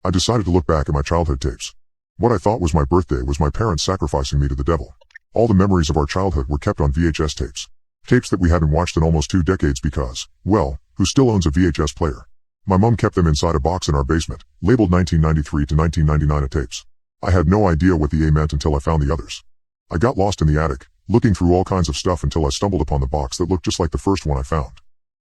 I decided to look back at my childhood tapes. What I thought was my birthday was my parents sacrificing me to the devil. All the memories of our childhood were kept on VHS tapes. Tapes that we hadn't watched in almost 2 decades because, well, who still owns a VHS player? My mom kept them inside a box in our basement, labeled 1993 to 1999 of tapes. I had no idea what the A meant until I found the others. I got lost in the attic, looking through all kinds of stuff until I stumbled upon the box that looked just like the first one I found.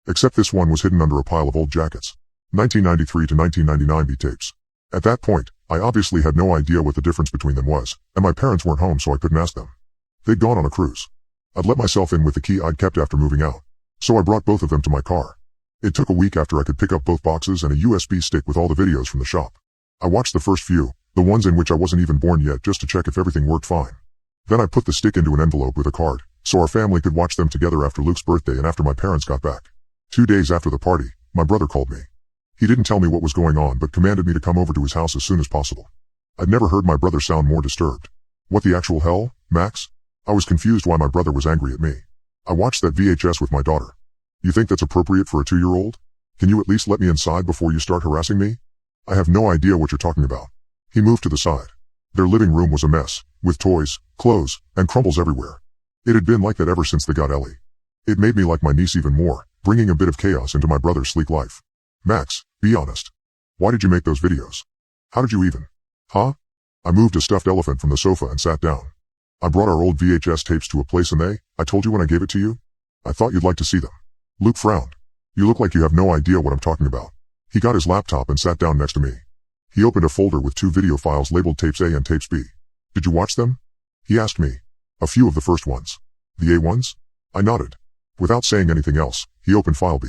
Except this one was hidden under a pile of old jackets. 1993 to 1999 B tapes. At that point, I obviously had no idea what the difference between them was, and my parents weren't home so I couldn't ask them. They'd gone on a cruise. I'd let myself in with the key I'd kept after moving out, so I brought both of them to my car. It took a week after I could pick up both boxes and a USB stick with all the videos from the shop. I watched the first few, the ones in which I wasn't even born yet, just to check if everything worked fine. Then I put the stick into an envelope with a card, so our family could watch them together after Luke's birthday and after my parents got back. 2 days after the party, my brother called me. He didn't tell me what was going on but commanded me to come over to his house as soon as possible. I'd never heard my brother sound more disturbed. What the actual hell, Max? I was confused why my brother was angry at me. I watched that VHS with my daughter. You think that's appropriate for a 2-year-old? Can you at least let me inside before you start harassing me? I have no idea what you're talking about. He moved to the side. Their living room was a mess, with toys, clothes, and crumbles everywhere. It had been like that ever since they got Ellie. It made me like my niece even more, bringing a bit of chaos into my brother's sleek life. Max, be honest. Why did you make those videos? How did you even? Huh? I moved a stuffed elephant from the sofa and sat down. I brought our old VHS tapes to a place and I told you when I gave it to you? I thought you'd like to see them. Luke frowned. You look like you have no idea what I'm talking about. He got his laptop and sat down next to me. He opened a folder with 2 video files labeled Tapes A and Tapes B. Did you watch them? He asked me. A few of the first ones. The A ones? I nodded. Without saying anything else, he opened file B.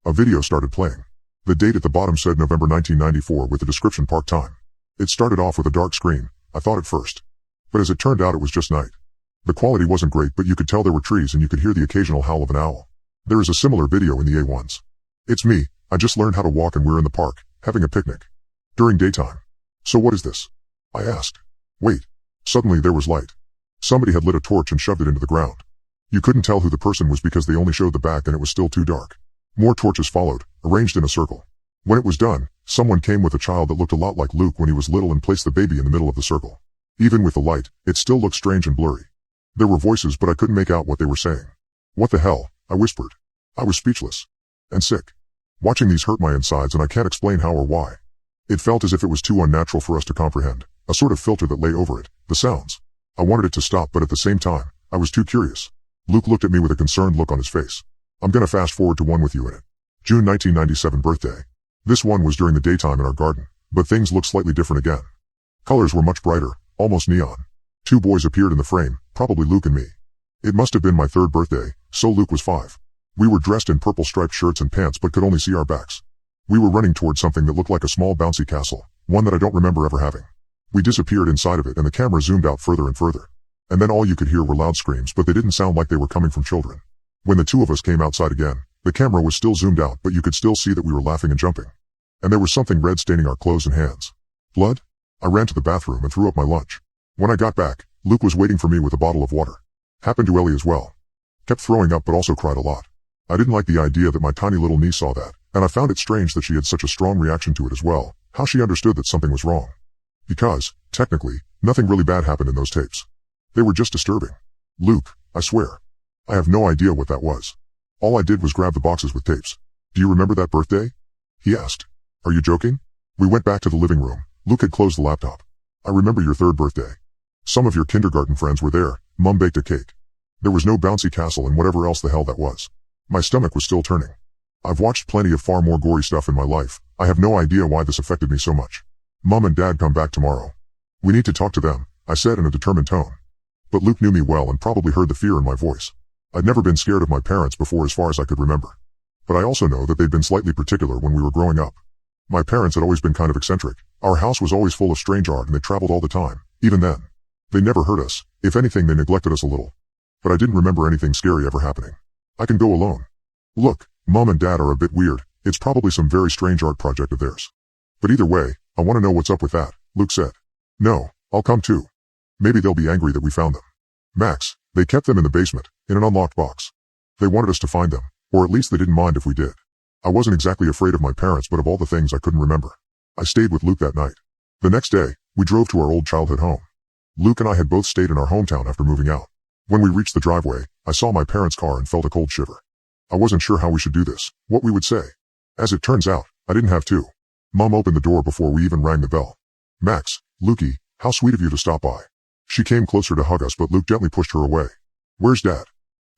A video started playing. The date at the bottom said November 1994 with the description park time. It started off with a dark screen, I thought at first. But as it turned out it was just night. The quality wasn't great but you could tell there were trees and you could hear the occasional howl of an owl. There is a similar video in the A ones. It's me, I just learned how to walk and we're in the park, having a picnic. During daytime. So what is this? I asked. Wait. Suddenly there was light. Somebody had lit a torch and shoved it into the ground. You couldn't tell who the person was because they only showed the back and it was still too dark. More torches followed, arranged in a circle. When it was done, someone came with a child that looked a lot like Luke when he was little and placed the baby in the middle of the circle. Even with the light, it still looked strange and blurry. There were voices but I couldn't make out what they were saying. What the hell? I whispered. I was speechless. And sick. Watching these hurt my insides and I can't explain how or why. It felt as if it was too unnatural for us to comprehend, a sort of filter that lay over it, the sounds. I wanted it to stop but at the same time, I was too curious. Luke looked at me with a concerned look on his face. I'm gonna fast forward to one with you in it. June 1997 birthday. This one was during the daytime in our garden, but things looked slightly different again. Colors were much brighter, almost neon. 2 boys appeared in the frame, probably Luke and me. It must have been my 3rd birthday, so Luke was 5. We were dressed in purple striped shirts and pants but could only see our backs. We were running towards something that looked like a small bouncy castle, one that I don't remember ever having. We disappeared inside of it and the camera zoomed out further and further. And then all you could hear were loud screams but they didn't sound like they were coming from children. When the 2 of us came outside again, the camera was still zoomed out but you could still see that we were laughing and jumping. And there was something red staining our clothes and hands. Blood? I ran to the bathroom and threw up my lunch. When I got back, Luke was waiting for me with a bottle of water. Happened to Ellie as well. Kept throwing up but also cried a lot. I didn't like the idea that my tiny little niece saw that, and I found it strange that she had such a strong reaction to it as well, how she understood that something was wrong. Because, technically, nothing really bad happened in those tapes. They were just disturbing. Luke, I swear. I have no idea what that was. All I did was grab the boxes with tapes. Do you remember that birthday? He asked. Are you joking? We went back to the living room. Luke had closed the laptop. I remember your 3rd birthday. Some of your kindergarten friends were there. Mom baked a cake. There was no bouncy castle and whatever else the hell that was. My stomach was still turning. I've watched plenty of far more gory stuff in my life. I have no idea why this affected me so much. Mom and Dad come back tomorrow. We need to talk to them, I said in a determined tone. But Luke knew me well and probably heard the fear in my voice. I'd never been scared of my parents before as far as I could remember. But I also know that they'd been slightly particular when we were growing up. My parents had always been kind of eccentric. Our house was always full of strange art and they traveled all the time, even then. They never hurt us. If anything, they neglected us a little. But I didn't remember anything scary ever happening. I can go alone. Look, Mom and Dad are a bit weird. It's probably some very strange art project of theirs. But either way, I want to know what's up with that, Luke said. No, I'll come too. Maybe they'll be angry that we found them. Max, they kept them in the basement, in an unlocked box. They wanted us to find them, or at least they didn't mind if we did. I wasn't exactly afraid of my parents but of all the things I couldn't remember. I stayed with Luke that night. The next day, we drove to our old childhood home. Luke and I had both stayed in our hometown after moving out. When we reached the driveway, I saw my parents' car and felt a cold shiver. I wasn't sure how we should do this, what we would say. As it turns out, I didn't have to. Mom opened the door before we even rang the bell. "Max, Lukey, how sweet of you to stop by." She came closer to hug us, but Luke gently pushed her away. "Where's Dad?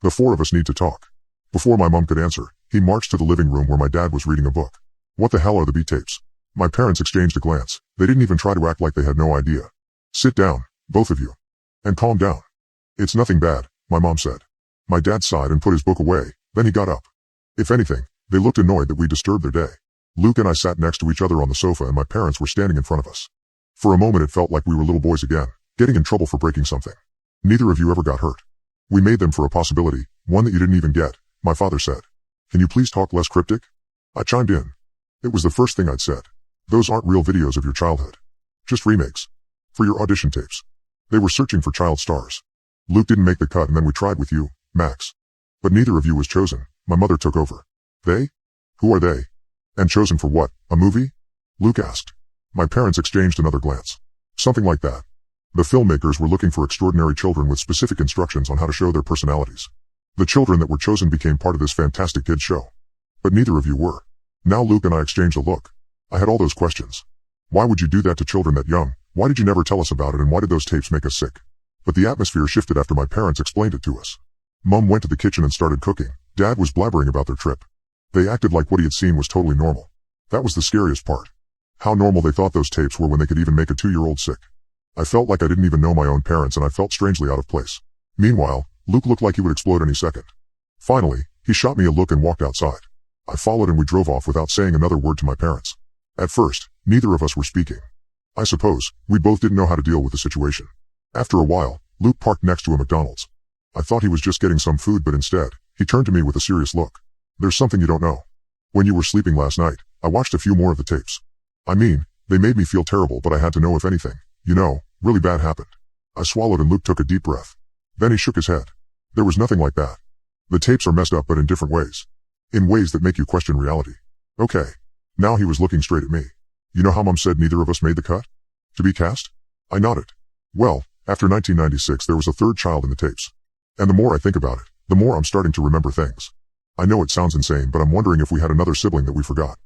The four of us need to talk." Before my mom could answer, he marched to the living room where my dad was reading a book. "What the hell are the beat tapes?" My parents exchanged a glance. They didn't even try to act like they had no idea. "Sit down, both of you. And calm down. It's nothing bad," my mom said. My dad sighed and put his book away, then he got up. If anything, they looked annoyed that we disturbed their day. Luke and I sat next to each other on the sofa and my parents were standing in front of us. For a moment it felt like we were little boys again, getting in trouble for breaking something. "Neither of you ever got hurt. We made them for a possibility, one that you didn't even get," my father said. "Can you please talk less cryptic?" I chimed in. It was the first thing I'd said. "Those aren't real videos of your childhood. Just remakes. For your audition tapes." They were searching for child stars. "Luke didn't make the cut and then we tried with you, Max. But neither of you was chosen," my mother took over. "They? Who are they? And chosen for what, a movie?" Luke asked. My parents exchanged another glance. "Something like that. The filmmakers were looking for extraordinary children with specific instructions on how to show their personalities. The children that were chosen became part of this fantastic kids show. But neither of you were." Now Luke and I exchanged a look. I had all those questions. Why would you do that to children that young? Why did you never tell us about it, and why did those tapes make us sick? But the atmosphere shifted after my parents explained it to us. Mom went to the kitchen and started cooking. Dad was blabbering about their trip. They acted like what he had seen was totally normal. That was the scariest part. How normal they thought those tapes were when they could even make a 2-year-old sick. I felt like I didn't even know my own parents, and I felt strangely out of place. Meanwhile, Luke looked like he would explode any second. Finally, he shot me a look and walked outside. I followed and we drove off without saying another word to my parents. At first, neither of us were speaking. I suppose, we both didn't know how to deal with the situation. After a while, Luke parked next to a McDonald's. I thought he was just getting some food, but instead, he turned to me with a serious look. "There's something you don't know. When you were sleeping last night, I watched a few more of the tapes. I mean, they made me feel terrible, but I had to know if anything, really bad happened." I swallowed and Luke took a deep breath. Then he shook his head. "There was nothing like that. The tapes are messed up, but in different ways. In ways that make you question reality." "Okay." Now he was looking straight at me. "You know how Mom said neither of us made the cut? To be cast?" I nodded. "Well, after 1996 there was a third child in the tapes. And the more I think about it, the more I'm starting to remember things. I know it sounds insane, but I'm wondering if we had another sibling that we forgot."